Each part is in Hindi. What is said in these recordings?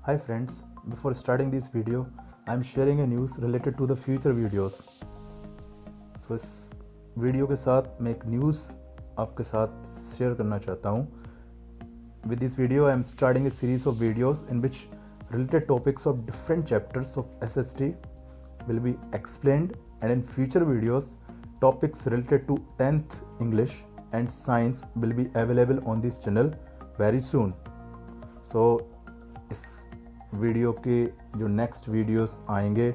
Hi friends, before starting this video, I am sharing a news related to the future videos. So इस वीडियो के साथ मैं एक न्यूज़ आपके साथ शेयर करना चाहता हूँ. With this video, I am starting a series of videos in which related topics of different chapters of SST will be explained, and in future videos, topics related to 10th English and Science will be available on this channel very soon. So इस वीडियो के जो नेक्स्ट वीडियोस आएंगे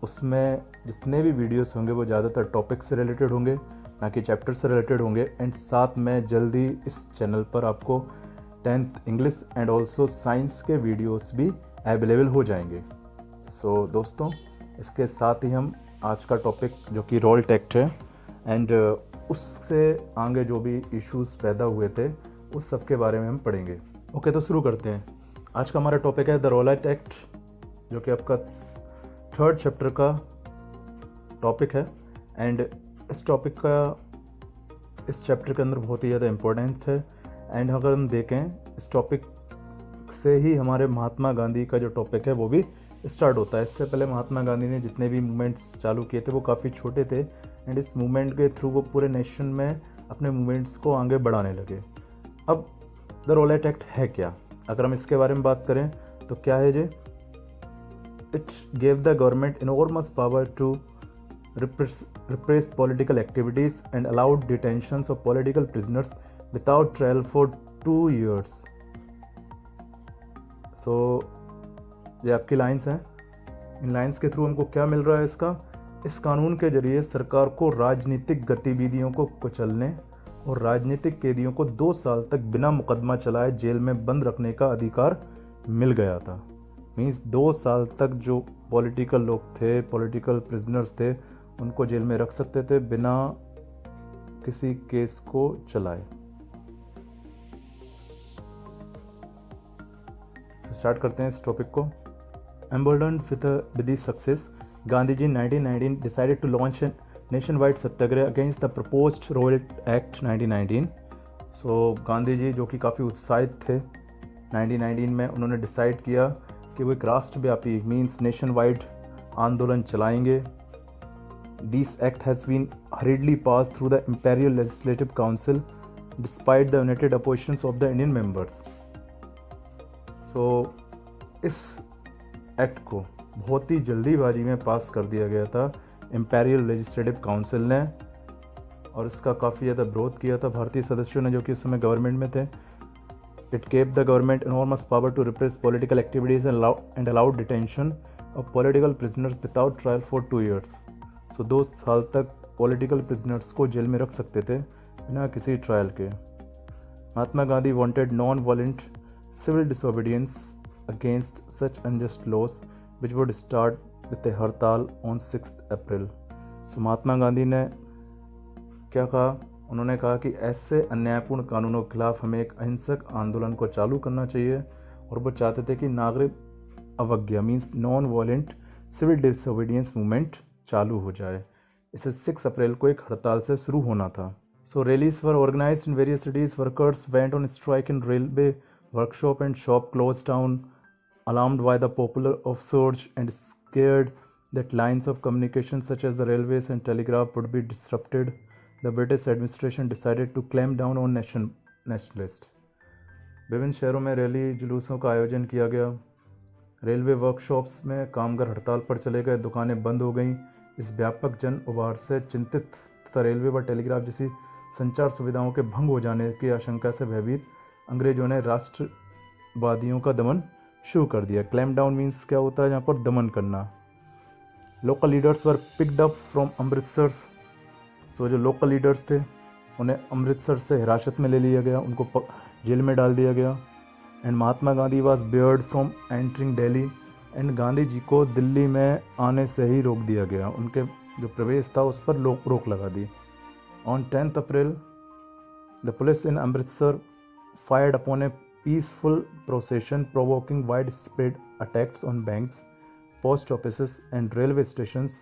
उसमें जितने भी वीडियोस होंगे वो ज़्यादातर टॉपिक से रिलेटेड होंगे, ना कि चैप्टर से रिलेटेड होंगे. एंड साथ में जल्दी इस चैनल पर आपको 10th English and also science के वीडियोस भी अवेलेबल हो जाएंगे. सो दोस्तों, इसके साथ ही हम आज का टॉपिक जो कि रोल टैक्ट है एंड उससे आगे जो भी इश्यूज़ पैदा हुए थे उस सब के बारे में हम पढ़ेंगे. ओके, तो शुरू करते हैं. आज का हमारा टॉपिक है द रोलेट एक्ट, जो कि आपका 3rd चैप्टर का टॉपिक है. एंड इस टॉपिक का इस चैप्टर के अंदर बहुत ही ज़्यादा इम्पोर्टेंस है. एंड अगर हम देखें इस टॉपिक से ही हमारे महात्मा गांधी का जो टॉपिक है वो भी स्टार्ट होता है. इससे पहले महात्मा गांधी ने जितने भी मूवमेंट्स चालू किए थे वो काफ़ी छोटे थे, एंड इस मूवमेंट के थ्रू वो पूरे नेशन में अपने मूवमेंट्स को आगे बढ़ाने लगे. अब द रोलेट एक्ट है क्या, अगर हम इसके बारे में बात करें तो क्या है जी. It gave the government enormous power to repress political activities and allowed detentions of political prisoners without trial for 2 years. So ये आपकी लाइन्स हैं. इन लाइन्स के थ्रू हमको क्या मिल रहा है इस कानून के जरिए सरकार को राजनीतिक गतिविधियों को कुचलने और राजनीतिक कैदियों को 2 साल तक बिना मुकदमा चलाए जेल में बंद रखने का अधिकार मिल गया था. मीन्स 2 साल तक जो पॉलिटिकल लोग थे, पॉलिटिकल प्रिजनर्स थे, उनको जेल में रख सकते थे बिना किसी केस को चलाए. तो स्टार्ट करते हैं इस टॉपिक को. Emboldened with this success, Gandhi ji 1919 decided to launch a nationwide satyagraha against the proposed Rowlatt Act 1919. So Gandhi ji जो कि काफ़ी उत्साहित थे 1919 में, उन्होंने डिसाइड किया कि वो एक राष्ट्रव्यापी मीन्स नेशन वाइड आंदोलन चलाएंगे. This act has been hurriedly pass through the imperial legislative council despite the united oppositions of the Indian members. So इस एक्ट को बहुत ही जल्दीबाजी में पास कर दिया गया था इम्पेरियल लेजिस्लेटिव काउंसिल ने, और इसका काफ़ी ज़्यादा विरोध किया था भारतीय सदस्यों ने जो कि उस समय गवर्नमेंट में थे. It gave the government enormous power to repress political activities and allowed detention of political prisoners without trial for 2 years. So 2 साल तक पॉलिटिकल प्रिजनर्स को जेल में रख सकते थे बिना किसी ट्रायल के. Mahatma Gandhi wanted non violent civil disobedience against such unjust laws which would start with a hartal on 6 अप्रैल. सो महात्मा गांधी ने क्या कहा, उन्होंने कहा कि ऐसे अन्यायपूर्ण कानूनों के खिलाफ हमें एक अहिंसक आंदोलन को चालू करना चाहिए, और वो चाहते थे कि नागरिक अवज्ञा means non violent civil disobedience movement चालू हो जाए. इसे 6 अप्रैल को एक हड़ताल से शुरू होना था. So rallies were organised in various cities. Workers went on strike in railway workshop and shop close down, alarmed by the popular upsurge and scared that lines of communication such as the railways and telegraph would be disrupted. The British administration decided to clamp down on nationalists. विभिन्न शहरों में रैली जुलूसों का आयोजन किया गया. रेलवे वर्कशॉप्स में कामगार हड़ताल पर चले गए, दुकानें बंद हो गईं. इस व्यापक जन उभार से चिंतित तथा रेलवे व टेलीग्राफ जैसी संचार सुविधाओं के भंग हो जाने की आशंका से भयभीत अंग्रेजों ने राष्ट्रवादियों का दमन शुरू कर दिया. क्लैम्प डाउन मीन्स क्या होता है, यहाँ पर दमन करना. Local leaders were picked up from Amritsar. So जो लोकल लीडर्स थे उन्हें अमृतसर से हिरासत में ले लिया गया, उनको जेल में डाल दिया गया. And Mahatma Gandhi was barred from entering Delhi. And Gandhi ji को दिल्ली में आने से ही रोक दिया गया, उनके जो प्रवेश था उस पर रोक लगा दी. On 10th April the police in Amritsar fired upon a peaceful procession provoking widespread attacks on banks, post offices and railway stations.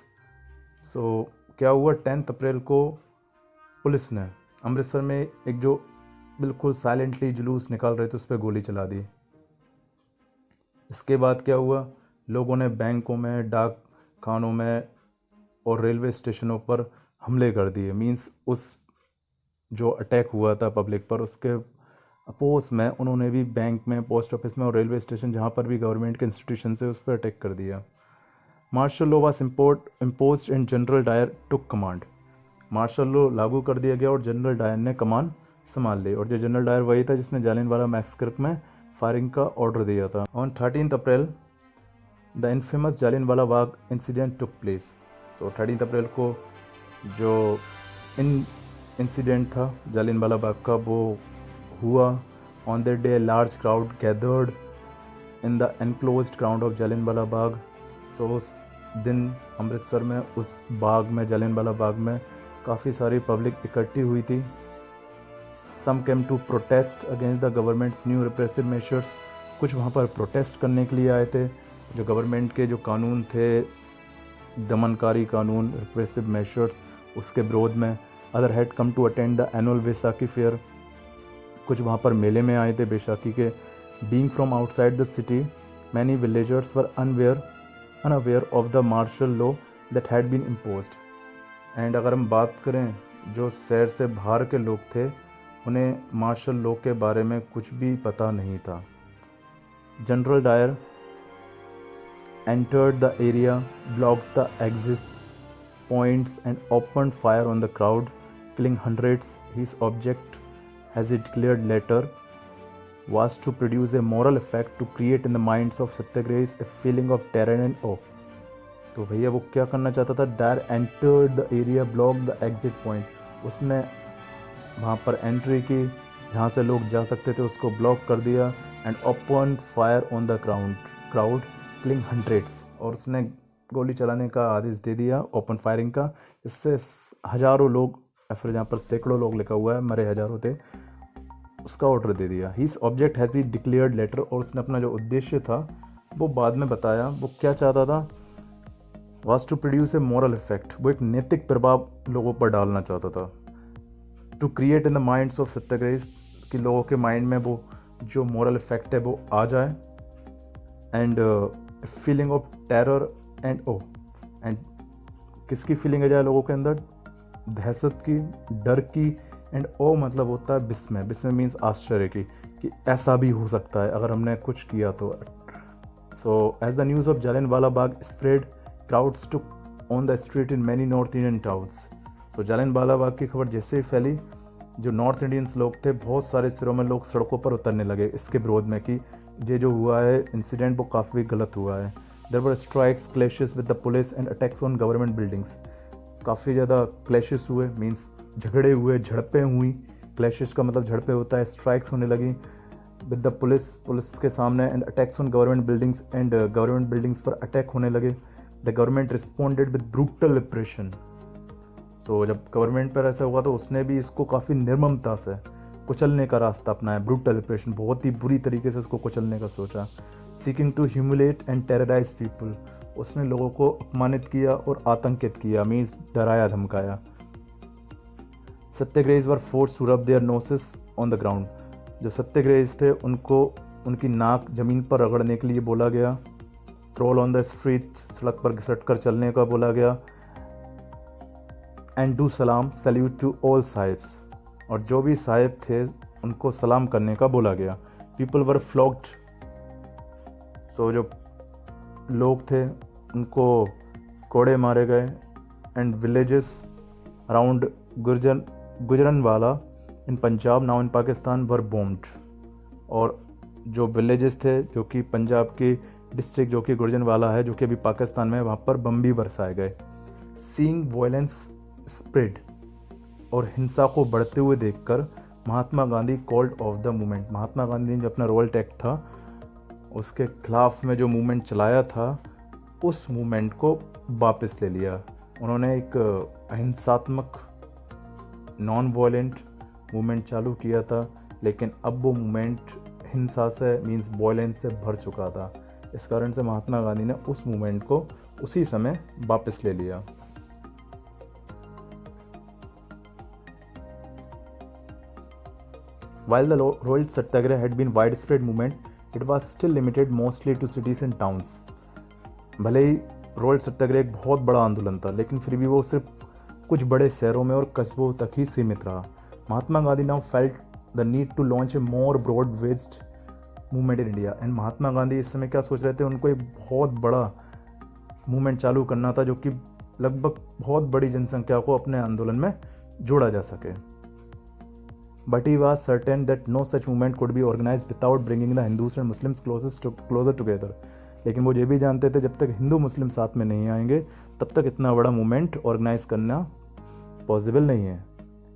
So क्या हुआ, 10th अप्रैल को पुलिस ने अमृतसर में एक जो बिल्कुल साइलेंटली जुलूस निकाल रहे थे उस पर गोली चला दी. इसके बाद क्या हुआ, लोगों ने बैंकों में, डाक खानों में और रेलवे स्टेशनों पर हमले कर दिए। मींस उस जो अटैक हुआ था पब्लिक पर, उसके अपोज में उन्होंने भी बैंक में, पोस्ट ऑफिस में और रेलवे स्टेशन जहाँ पर भी गवर्नमेंट के इंस्टीट्यूशन से, उस पर अटैक कर दिया। Martial law was imposed and General Dyer took command. Martial law लागू कर दिया गया और जनरल डायर ने कमान संभाल ली। और जो जनरल डायर वही था जिसने जालियनवाला मैसेकर में फायरिंग का ऑर्डर दिया था। On 13 April the infamous Jallianwala Bagh incident took place. So 13 April को जो इंसिडेंट था जालियनवाला बाग का वो हुआ। On that day large crowd gathered in the enclosed ground of Jallianwala Bagh. So उस दिन अमृतसर में उस बाग में, जालियनवाला बाग में काफ़ी सारी पब्लिक इकट्ठी हुई थी। Some came to protest against the government's new repressive measures. कुछ वहाँ पर प्रोटेस्ट करने के लिए आए थे, जो गवर्नमेंट के जो कानून थे, दमनकारी कानून, रिप्रेसिव मेजर्स, उसके विरोध में। Other had come to attend the annual Baisakhi fair. कुछ वहाँ पर मेले में आए थे बैसाखी के। Being from outside the city many villagers were unaware of the martial law that had been imposed. And अगर हम बात करें, जो शहर से बाहर के लोग थे उन्हें मार्शल लॉ के बारे में कुछ भी पता नहीं था। General Dyer entered the area, blocked the exit points and opened fire on the crowd, killing hundreds. His object, as he declared later, was to produce a moral effect to create in the minds of satyagrahis a feeling of terror and awe. तो भैया वो क्या करना चाहता था? Dyer entered the area, block the exit point. उसने वहाँ पर एंट्री की, जहाँ से लोग जा सकते थे उसको ब्लॉक कर दिया। And open fire on the crowd killing hundreds. और उसने गोली चलाने का आदेश दे दिया, ओपन फायरिंग का। इससे हज़ारों लोग, या फिर जहाँ पर सैकड़ों लोग लिखा हुआ है, मरे हज़ारों थे, उसका ऑर्डर दे दिया। His object has he declared later. और उसने अपना जो उद्देश्य था वो बाद में बताया। वो क्या चाहता था? Was to produce a moral effect. वो एक नैतिक प्रभाव लोगों पर डालना चाहता था। To create in the minds of satyagrahis, कि लोगों के माइंड में वो जो मॉरल इफेक्ट है वो आ जाए। And feeling of terror and awe. And किसकी फीलिंग आ जाए लोगों के अंदर? दहशत की, डर की। एंड ओ मतलब होता है विस्मय। विस्मय मीन्स आश्चर्य की, कि ऐसा भी हो सकता है अगर हमने कुछ किया तो। So as the news of Jallianwala Bagh spread, crowds took on the street in many north Indian towns. So Jallianwala Bagh की खबर जैसे ही फैली, जो नॉर्थ इंडियंस लोग थे, बहुत सारे शहरों में लोग सड़कों पर उतरने लगे इसके विरोध में कि ये जो हुआ है इंसिडेंट वो काफ़ी गलत हुआ है। There were strikes, clashes with the police and attacks on government buildings. काफ़ी ज़्यादा क्लैशेस हुए, मींस झगड़े हुए, झड़पें हुई। क्लैशेस का मतलब झड़पें होता है। स्ट्राइक्स होने लगी विद द पुलिस के सामने। And attacks on government buildings, and government buildings पर अटैक होने लगे। The government responded with brutal repression. So जब गवर्नमेंट पर ऐसा हुआ तो उसने भी इसको काफ़ी निर्ममता से कुचलने का रास्ता अपनाया। ब्रूटल रिप्रेशन, बहुत ही बुरी तरीके से उसको कुचलने का सोचा। Seeking to humiliate and terrorise people. उसने लोगों को अपमानित किया और आतंकित किया, मीन्स डराया धमकाया। Satyagrahis were force to rub their noses on the ground. जो सत्याग्रहीज थे उनको उनकी नाक ज़मीन पर रगड़ने के लिए बोला गया। क्रोल ऑन द स्ट्रीट, सड़क पर घिसट कर चलने का बोला गया। एंड डू सलाम, सैल्यूट टू ऑल साहिब्स। और जो भी साहिब थे उनको सलाम करने का बोला गया। People were फ्लॉग्ड। सो जो लोग थे उनको कोड़े मारे गए। And villages around Gujranwala in Punjab, now in Pakistan, were bombed. और जो विलेजेस थे जो कि पंजाब की डिस्ट्रिक्ट जो कि गुजरनवाला है, जो कि अभी पाकिस्तान में है, वहाँ पर बम भी बरसाए गए। Seeing violence spread. और हिंसा को बढ़ते हुए देखकर Mahatma Gandhi called off the movement. Mahatma Gandhi ने जो अपना रिवोल्ट एक्ट था उसके खिलाफ में जो मूवमेंट चलाया था, उस मूवमेंट को वापस ले लिया। उन्होंने एक अहिंसात्मक नॉन वायलेंट मूवमेंट चालू किया था, लेकिन अब वो मूवमेंट हिंसा से, मींस वायलेंस से भर चुका था। इस कारण से महात्मा गांधी ने उस मूवमेंट को उसी समय वापस ले लिया। While the Rohil Satyagraha had been widespread movement, it was still limited mostly to cities and towns. भले ही रोड सत्याग्रह एक बहुत बड़ा आंदोलन था, लेकिन फिर भी वो सिर्फ कुछ बड़े शहरों में और कस्बों तक ही सीमित रहा। Mahatma Gandhi now felt the need to launch a more broad based movement in India. And Mahatma Gandhi इस समय क्या सोच रहे थे, उनको एक बहुत बड़ा मूवमेंट चालू करना था जो कि लगभग बहुत बड़ी जनसंख्या को अपने आंदोलन में जोड़ा जा सके। But he was certain that no such movement could be organise without bringing the Hindus and Muslims closer together. लेकिन वो ये भी जानते थे जब तक हिंदू मुस्लिम साथ में नहीं आएंगे तब तक इतना बड़ा मूवमेंट ऑर्गेनाइज करना पॉसिबल नहीं है।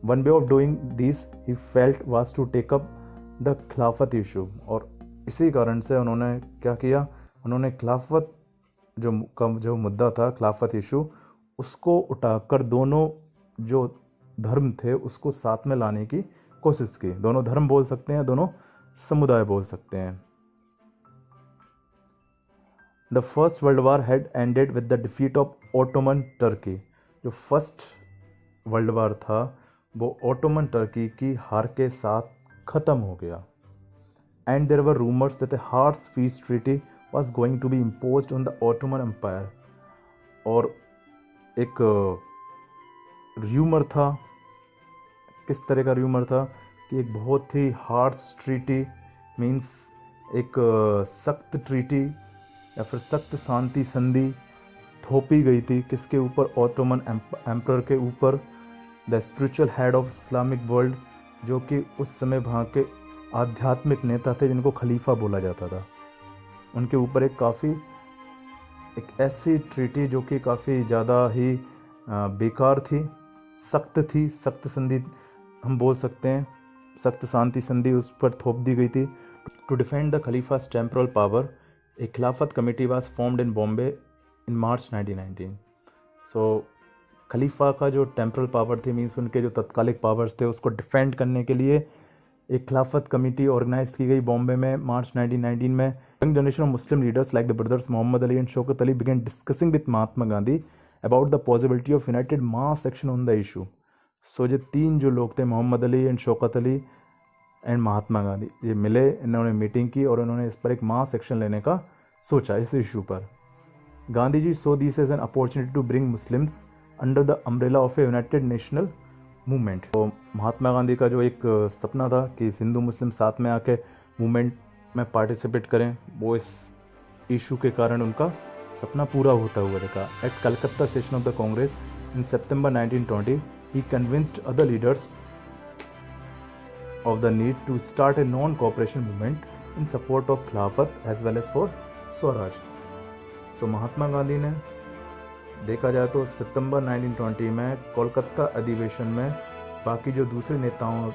One way of doing this he felt was to take up the Khilafat issue. और इसी कारण से उन्होंने क्या किया, उन्होंने खिलाफत जो मुद्दा था, खिलाफत इशू, उसको उठाकर दोनों जो धर्म थे उसको साथ में लाने की कोशिश की। दोनों धर्म बोल सकते हैं, दोनों समुदाय बोल सकते हैं। The first world war had ended with the defeat of Ottoman Turkey. जो फर्स्ट वर्ल्ड वार था वो ओटोमन टर्की की हार के साथ ख़त्म हो गया। And there were rumours that a harsh peace treaty was going to be imposed on the Ottoman empire. और एक र्यूमर था, किस तरह का र्यूमर था कि एक बहुत ही हार्श ट्रीटी मीन्स एक सख्त ट्रीटी या फिर सख्त शांति संधि थोपी गई थी। किसके ऊपर? ओटोमन एम्परर के ऊपर, the spiritual head of Islamic world, जो कि उस समय वहाँ के आध्यात्मिक नेता थे जिनको खलीफा बोला जाता था। उनके ऊपर एक ऐसी ट्रीटी जो कि काफ़ी ज़्यादा ही बेकार थी, सख्त थी, सख्त संधि हम बोल सकते हैं, सख्त शांति संधि उस पर थोप दी गई थी। टू डिफेंड द खलीफा's temporal power, a Khilafat committee was formed in Bombay in March 1919। So खलीफा का जो टेम्पोरल पावर थी, मीन्स उनके जो तत्कालिक पावर्स थे, उसको डिफेंड करने के लिए एक खिलाफत कमेटी ऑर्गेनाइज की गई बॉम्बे में मार्च 1919 में। Young generation of Muslim leaders like the brothers Mohammad Ali and Shaukat Ali began discussing with Mahatma Gandhi about the possibility of united mass action on the issue. So ये तीन जो लोग थे, मोहम्मद अली एंड शौकत अली एंड महात्मा गांधी, ये मिले, इन्होंने मीटिंग की और उन्होंने इस पर एक मास एक्शन लेने का सोचा इस इशू पर। Gandhi ji saw this as an opportunity to bring Muslims under the umbrella of a united national movement. तो महात्मा गांधी का जो एक सपना था कि हिंदू मुस्लिम साथ में आके मूवमेंट में पार्टिसिपेट करें, वो इस इशू के कारण उनका सपना पूरा होता हुआ देखा। At Calcutta session of the Congress in September 1920 he convinced other leaders of the need to start a non-cooperation movement in support of Khilafat as well as for Swaraj. So महात्मा गांधी ने देखा जाए तो सितंबर 1920 में कोलकाता अधिवेशन में बाकी जो दूसरे नेताओं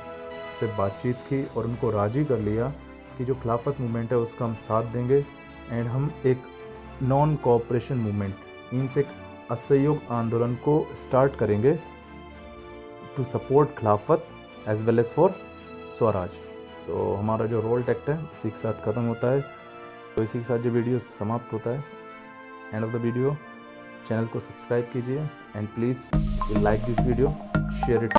से बातचीत की और उनको राजी कर लिया कि जो खिलाफत मूवमेंट है उसका हम साथ देंगे एंड हम एक नॉन कोऑपरेशन मूवमेंट मीन्स एक असहयोग आंदोलन को स्टार्ट करेंगे to support Khilafat as well as for Swaraj. तो हमारा जो रोल टेक्ट है इसी के साथ ख़त्म होता है। तो इसी के साथ जो वीडियो समाप्त होता है। End of the video, channel को सब्सक्राइब कीजिए and please like this video, share it.